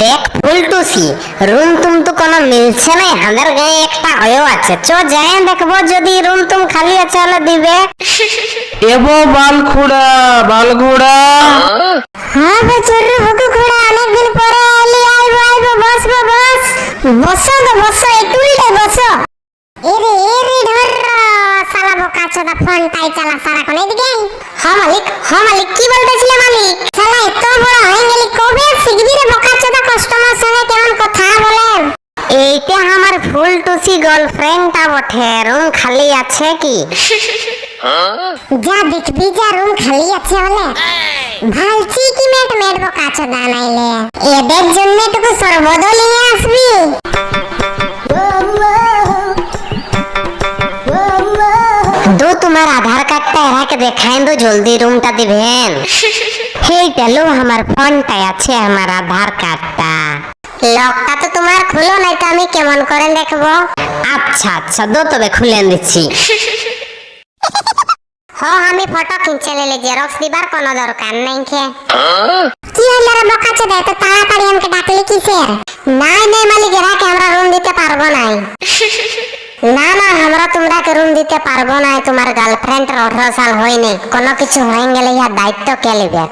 দেখ ফুলটুসি, রুম তুম তো কোনো মিলছে না, আমাদের গায়ে একটা হয়েও আছে। চ যাই দেখবো, যদি রুম তুম খালি আছে হলে দিবে। এবো বালখুড়া বালঘোড়া। হ্যাঁ বেচুর বুকু খুড়া, অনেকদিন পরে এলি। আইবো আইবো, বসবো বস। বসো তো বসো, একটু উল্টে বসো। এরে এরে ধর শালা বোকা চোদা, ফোনটাই চালা সারাক্ষণ। এদিকে হ্যাঁ মালিক, কি বলতেছিলে মালিক? শালা এত বড় হয়ে গেলি, কবে শিখবি রে বোকা চোদা কাস্টমার সঙ্গে কেমন কথা বলে? এইটা আমার ফুলটুসি গার্লফ্রেন্ডটা বটে। রুম খালি আছে কি? যা দেখবি, যা রুম খালি আছে হলে ভালছি কি মেট বোকা চোদা, নাইলে এদের জন্য টুকু সর্বদল নিয়ে আসবি। দো তোমার আধার কার্ডটা এরাকে দেখাই দো, জলদি রুমটা দিবেন। হেইটা লো, আমার ফোনটাই আছে আমার আধার কার্ডটা। লকটা তো তোমার খুলো, নাই তো আমি কেমন করে দেখবো? আচ্ছা আচ্ছা, দো তবে খুলে দিচ্ছি। আমি ফটো খিঁচে নিলে, জেরক্স দিবার কোনো দরকার নাই। কি হইল রে বোকা চোদা, এত তাড়াতাড়ি আমাকে ডাকলি কিসের? নাই মালিক, এরাকে আমরা রুম দিতে পারবো নাই। না আমরা তোমরাকে রুম দিতে পারবো না। তোমার গার্লফ্রেন্ড 18 সাল হয়নি, কোনো কিছু হয়ে গেলে ইহার দায়িত্ব কে লিবে?